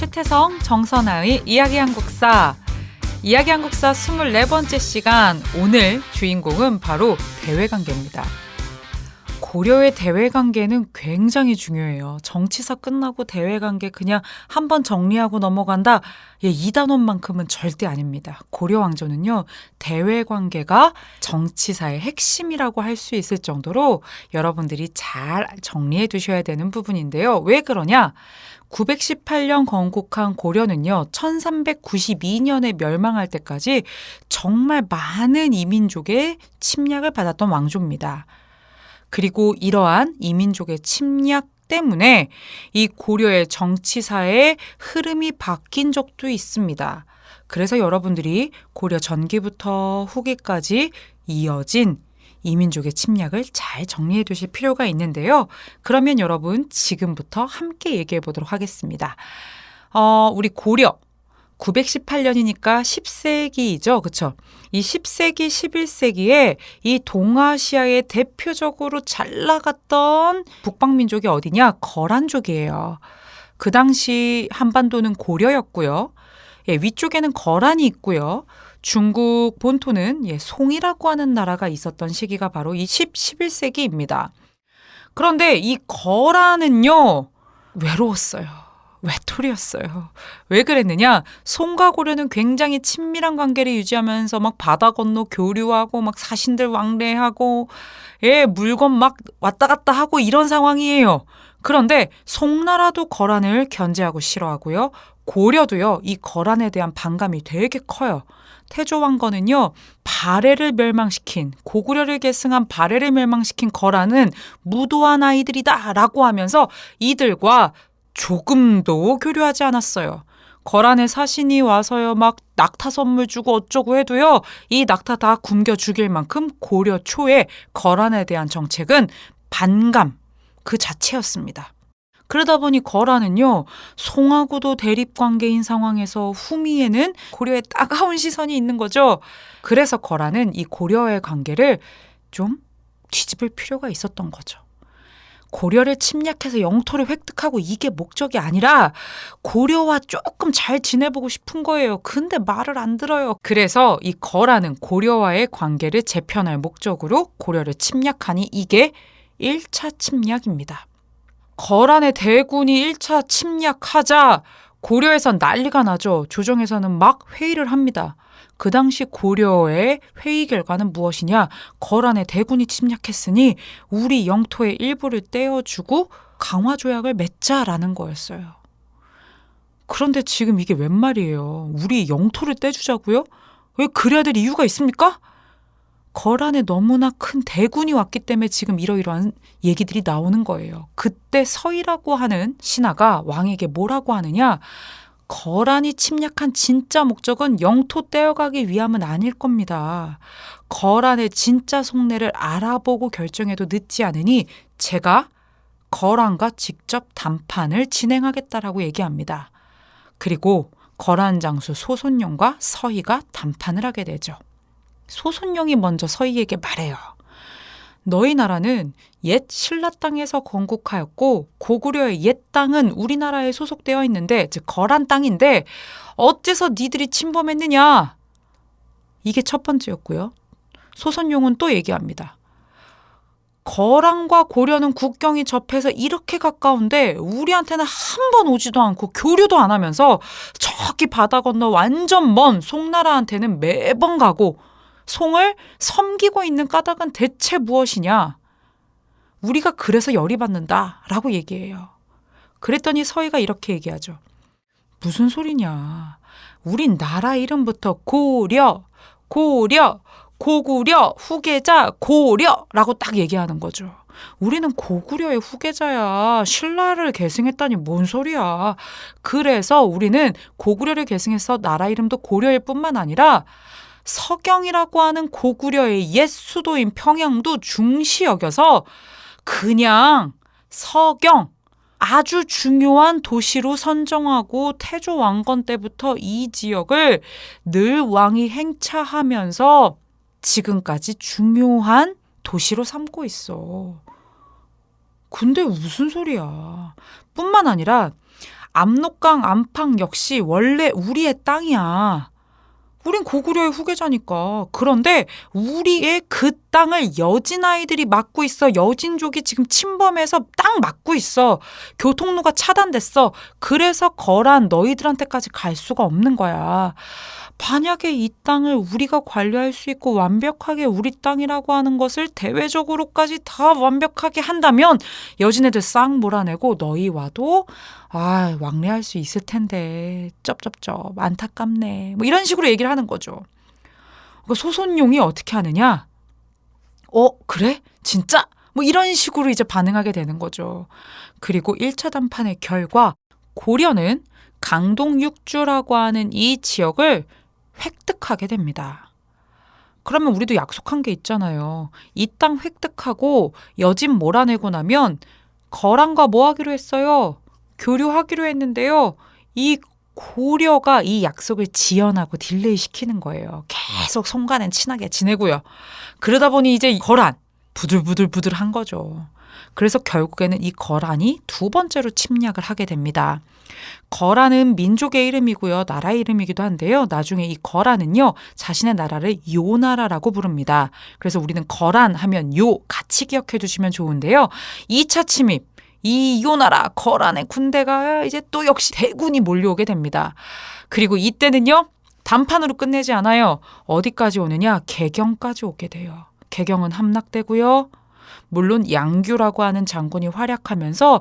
최태성, 정선아의 이야기 한국사. 이야기 한국사 24번째 시간, 오늘 주인공은 바로 대외관계입니다. 고려의 대외관계는 굉장히 중요해요. 정치사 끝나고 대외관계 그냥 한번 정리하고 넘어간다. 이 단원만큼은 절대 아닙니다. 고려 왕조는요, 대외관계가 정치사의 핵심이라고 할 수 있을 정도로 여러분들이 잘 정리해 두셔야 되는 부분인데요. 왜 그러냐? 918년 건국한 고려는요, 1392년에 멸망할 때까지 정말 많은 이민족의 침략을 받았던 왕조입니다. 그리고 이러한 이민족의 침략 때문에 이 고려의 정치사의 흐름이 바뀐 적도 있습니다. 그래서 여러분들이 고려 전기부터 후기까지 이어진 이민족의 침략을 잘 정리해 두실 필요가 있는데요. 그러면 여러분 지금부터 함께 얘기해 보도록 하겠습니다. 우리 고려 918년이니까 10세기이죠. 그렇죠? 이 10세기, 11세기에 이 동아시아의 대표적으로 잘 나갔던 북방민족이 어디냐? 거란족이에요. 그 당시 한반도는 고려였고요. 위쪽에는 거란이 있고요. 중국 본토는 송이라고 하는 나라가 있었던 시기가 바로 이 10, 11세기입니다. 그런데 이 거란은요, 외로웠어요. 외톨이였어요. 왜 그랬느냐? 송과 고려는 굉장히 친밀한 관계를 유지하면서 막 바다 건너 교류하고 막 사신들 왕래하고 물건 막 왔다 갔다 하고 이런 상황이에요. 그런데 송나라도 거란을 견제하고 싫어하고요. 고려도요, 이 거란에 대한 반감이 되게 커요. 태조왕건은요, 발해를 멸망시킨, 고구려를 계승한 발해를 멸망시킨 거란은 무도한 아이들이다 라고 하면서 이들과 조금도 교류하지 않았어요. 거란의 사신이 와서요, 막 낙타 선물 주고 어쩌고 해도요, 이 낙타 다 굶겨 죽일 만큼 고려 초에 거란에 대한 정책은 반감 그 자체였습니다. 그러다 보니 거란은요, 송하고도 대립관계인 상황에서 후미에는 고려의 따가운 시선이 있는 거죠. 그래서 거란은 이 고려의 관계를 좀 뒤집을 필요가 있었던 거죠. 고려를 침략해서 영토를 획득하고 이게 목적이 아니라 고려와 조금 잘 지내보고 싶은 거예요. 근데 말을 안 들어요. 그래서 이 거란은 고려와의 관계를 재편할 목적으로 고려를 침략하니 이게 1차 침략입니다. 거란의 대군이 1차 침략하자 고려에선 난리가 나죠. 조정에서는 막 회의를 합니다. 그 당시 고려의 회의 결과는 무엇이냐? 거란의 대군이 침략했으니 우리 영토의 일부를 떼어주고 강화조약을 맺자라는 거였어요. 그런데 지금 이게 웬 말이에요? 우리 영토를 떼주자고요? 왜 그래야 될 이유가 있습니까? 거란에 너무나 큰 대군이 왔기 때문에 지금 이러이러한 얘기들이 나오는 거예요. 그때 서희라고 하는 신하가 왕에게 뭐라고 하느냐? 거란이 침략한 진짜 목적은 영토 떼어가기 위함은 아닐 겁니다. 거란의 진짜 속내를 알아보고 결정해도 늦지 않으니 제가 거란과 직접談判을 진행하겠다라고 얘기합니다. 그리고 거란 장수 소손룡과 서희가談判을 하게 되죠. 소손룡이 먼저 서희에게 말해요. 너희 나라는 옛 신라 땅에서 건국하였고 고구려의 옛 땅은 우리나라에 소속되어 있는데 즉 거란 땅인데 어째서 니들이 침범했느냐? 이게 첫 번째였고요. 소손룡은 또 얘기합니다. 거란과 고려는 국경이 접해서 이렇게 가까운데 우리한테는 한 번 오지도 않고 교류도 안 하면서 저기 바다 건너 완전 먼 송나라한테는 매번 가고 송을 섬기고 있는 까닭은 대체 무엇이냐? 우리가 그래서 열이 받는다 라고 얘기해요. 그랬더니 서희가 이렇게 얘기하죠. 무슨 소리냐? 우린 나라 이름부터 고려, 고구려, 후계자, 고려라고 딱 얘기하는 거죠. 우리는 고구려의 후계자야. 신라를 계승했다니 뭔 소리야. 그래서 우리는 고구려를 계승해서 나라 이름도 고려일 뿐만 아니라 서경이라고 하는 고구려의 옛 수도인 평양도 중시 여겨서 그냥 서경 아주 중요한 도시로 선정하고 태조 왕건 때부터 이 지역을 늘 왕이 행차하면서 지금까지 중요한 도시로 삼고 있어. 근데 무슨 소리야. 뿐만 아니라 압록강 안팎 역시 원래 우리의 땅이야. 우린 고구려의 후계자니까. 그런데 우리의 그 땅을 여진 아이들이 막고 있어. 여진족이 지금 침범해서 땅 막고 있어. 교통로가 차단됐어. 그래서 거란 너희들한테까지 갈 수가 없는 거야. 만약에 이 땅을 우리가 관리할 수 있고 완벽하게 우리 땅이라고 하는 것을 대외적으로까지 다 완벽하게 한다면 여진애들 싹 몰아내고 너희와도 왕래할 수 있을 텐데 쩝쩝쩝 안타깝네. 뭐 이런 식으로 얘기를 하는 거죠. 그러니까 소손용이 어떻게 하느냐? 그래? 진짜? 뭐 이런 식으로 이제 반응하게 되는 거죠. 그리고 1차談판의 결과 고려는 강동 육주라고 하는 이 지역을 획득하게 됩니다. 그러면 우리도 약속한 게 있잖아요. 이 땅 획득하고 여진 몰아내고 나면 거란과 뭐 하기로 했어요? 교류하기로 했는데요. 이 고려가 이 약속을 지연하고 딜레이 시키는 거예요. 계속 송간은 친하게 지내고요. 그러다 보니 이제 거란 부들부들한 거죠. 그래서 결국에는 이 거란이 두 번째로 침략을 하게 됩니다. 거란은 민족의 이름이고요. 나라의 이름이기도 한데요. 나중에 이 거란은요. 자신의 나라를 요나라라고 부릅니다. 그래서 우리는 거란 하면 요 같이 기억해 두시면 좋은데요. 2차 침입. 이 요나라 거란의 군대가 이제 또 역시 대군이 몰려오게 됩니다. 그리고 이때는요. 단판으로 끝내지 않아요. 어디까지 오느냐? 개경까지 오게 돼요. 개경은 함락되고요. 물론 양규라고 하는 장군이 활약하면서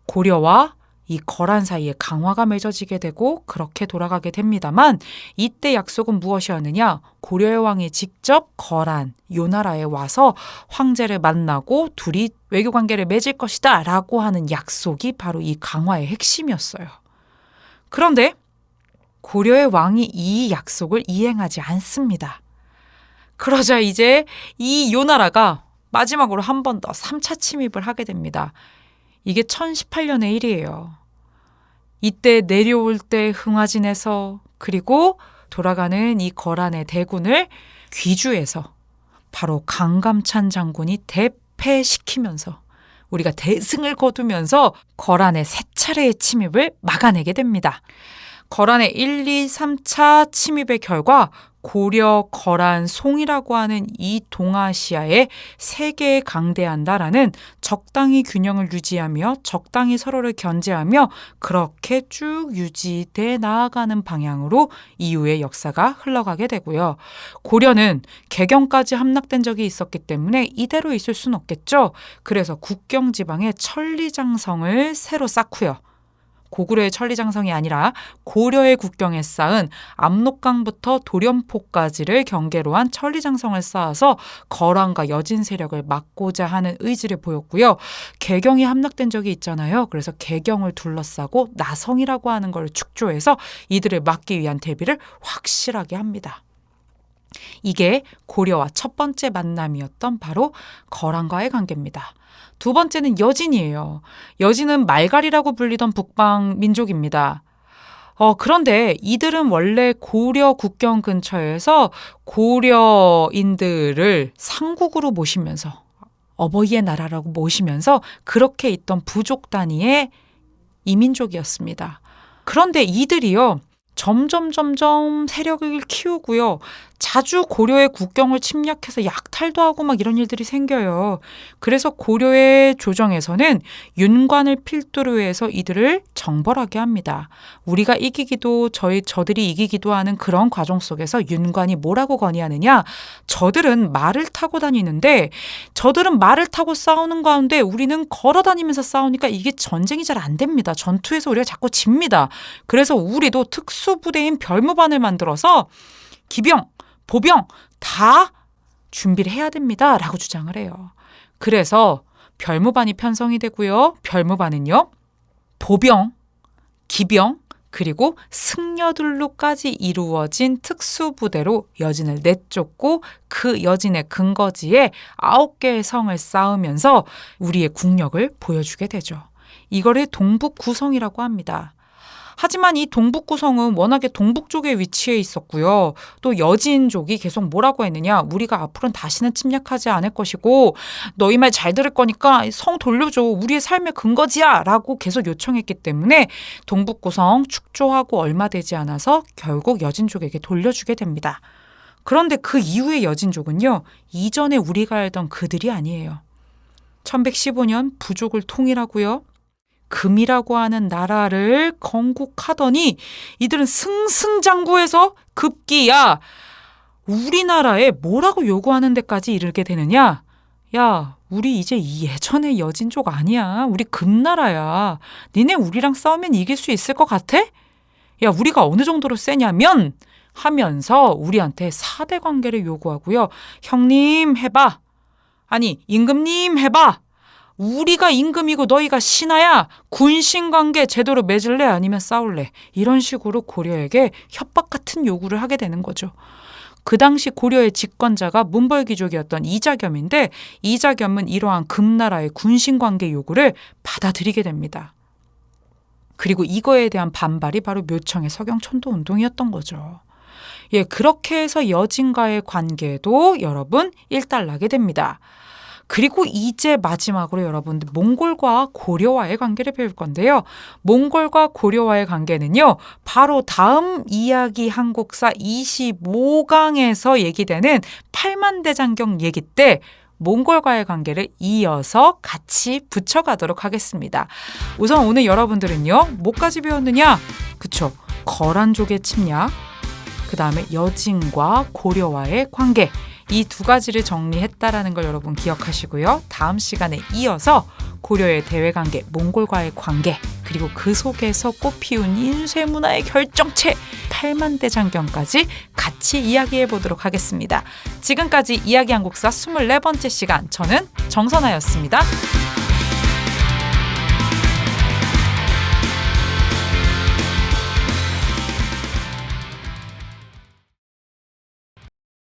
고려와 이 거란 사이에 강화가 맺어지게 되고 그렇게 돌아가게 됩니다만 이때 약속은 무엇이었느냐? 고려의 왕이 직접 거란, 요나라에 와서 황제를 만나고 둘이 외교관계를 맺을 것이다 라고 하는 약속이 바로 이 강화의 핵심이었어요. 그런데 고려의 왕이 이 약속을 이행하지 않습니다. 그러자 이제 이 요나라가 마지막으로 한 번 더 3차 침입을 하게 됩니다. 이게 1018년의 일이에요. 이때 내려올 때 흥화진에서 그리고 돌아가는 이 거란의 대군을 귀주에서 바로 강감찬 장군이 대패시키면서 우리가 대승을 거두면서 거란의 세 차례의 침입을 막아내게 됩니다. 거란의 1, 2, 3차 침입의 결과 고려, 거란, 송이라고 하는 이 동아시아의 세 개의 강대한 나라는 적당히 균형을 유지하며 적당히 서로를 견제하며 그렇게 쭉 유지돼 나아가는 방향으로 이후의 역사가 흘러가게 되고요. 고려는 개경까지 함락된 적이 있었기 때문에 이대로 있을 수는 없겠죠. 그래서 국경 지방에 천리장성을 새로 쌓고요. 고구려의 천리장성이 아니라 고려의 국경에 쌓은 압록강부터 도련포까지를 경계로 한 천리장성을 쌓아서 거란과 여진 세력을 막고자 하는 의지를 보였고요. 개경이 함락된 적이 있잖아요. 그래서 개경을 둘러싸고 나성이라고 하는 걸 축조해서 이들을 막기 위한 대비를 확실하게 합니다. 이게 고려와 첫 번째 만남이었던 바로 거란과의 관계입니다. 두 번째는 여진이에요. 여진은 말갈이라고 불리던 북방 민족입니다. 그런데 이들은 원래 고려 국경 근처에서 고려인들을 상국으로 모시면서 어버이의 나라라고 모시면서 그렇게 있던 부족 단위의 이민족이었습니다. 그런데 이들이요. 점점 세력을 키우고요. 자주 고려의 국경을 침략해서 약탈도 하고 막 이런 일들이 생겨요. 그래서 고려의 조정에서는 윤관을 필두로 해서 이들을 정벌하게 합니다. 우리가 이기기도 저들이 이기기도 하는 그런 과정 속에서 윤관이 뭐라고 건의하느냐? 저들은 말을 타고 다니는데 저들은 말을 타고 싸우는 가운데 우리는 걸어 다니면서 싸우니까 이게 전쟁이 잘 안 됩니다. 전투에서 우리가 자꾸 집니다. 그래서 우리도 특수부대인 별무반을 만들어서 기병, 보병 다 준비를 해야 됩니다. 라고 주장을 해요. 그래서 별무반이 편성이 되고요. 별무반은요. 보병, 기병, 그리고 승려들로까지 이루어진 특수부대로 여진을 내쫓고 그 여진의 근거지에 9개의 성을 쌓으면서 우리의 국력을 보여주게 되죠. 이거를 동북구성이라고 합니다. 하지만 이 동북구성은 워낙에 동북 쪽에 위치해 있었고요. 또 여진족이 계속 뭐라고 했느냐. 우리가 앞으로는 다시는 침략하지 않을 것이고 너희 말 잘 들을 거니까 성 돌려줘. 우리의 삶의 근거지야. 라고 계속 요청했기 때문에 동북구성 축조하고 얼마 되지 않아서 결국 여진족에게 돌려주게 됩니다. 그런데 그 이후의 여진족은요. 이전에 우리가 알던 그들이 아니에요. 1115년 부족을 통일하고요. 금이라고 하는 나라를 건국하더니 이들은 승승장구해서 급기야 우리나라에 뭐라고 요구하는 데까지 이르게 되느냐? 야, 우리 이제 예전의 여진족 아니야. 우리 금나라야. 니네 우리랑 싸우면 이길 수 있을 것 같아? 야, 우리가 어느 정도로 세냐면 하면서 우리한테 4대 관계를 요구하고요. 형님 해봐. 아니 임금님 해봐. 우리가 임금이고 너희가 신하야. 군신관계 제대로 맺을래 아니면 싸울래. 이런 식으로 고려에게 협박 같은 요구를 하게 되는 거죠. 그 당시 고려의 집권자가 문벌귀족이었던 이자겸인데 이자겸은 이러한 금나라의 군신관계 요구를 받아들이게 됩니다. 그리고 이거에 대한 반발이 바로 묘청의 서경천도운동이었던 거죠. 예, 그렇게 해서 여진과의 관계도 여러분 일단락이 됩니다. 그리고 이제 마지막으로 여러분들 몽골과 고려와의 관계를 배울 건데요. 몽골과 고려와의 관계는요. 바로 다음 이야기 한국사 25강에서 얘기되는 팔만대장경 얘기 때 몽골과의 관계를 이어서 같이 붙여가도록 하겠습니다. 우선 오늘 여러분들은요. 뭐까지 배웠느냐? 그쵸. 거란족의 침략, 그 다음에 여진과 고려와의 관계, 이 두 가지를 정리했다라는 걸 여러분 기억하시고요. 다음 시간에 이어서 고려의 대외관계, 몽골과의 관계, 그리고 그 속에서 꽃피운 인쇄문화의 결정체 팔만대장경까지 같이 이야기해 보도록 하겠습니다. 지금까지 이야기 한국사 24번째 시간, 저는 정선아였습니다.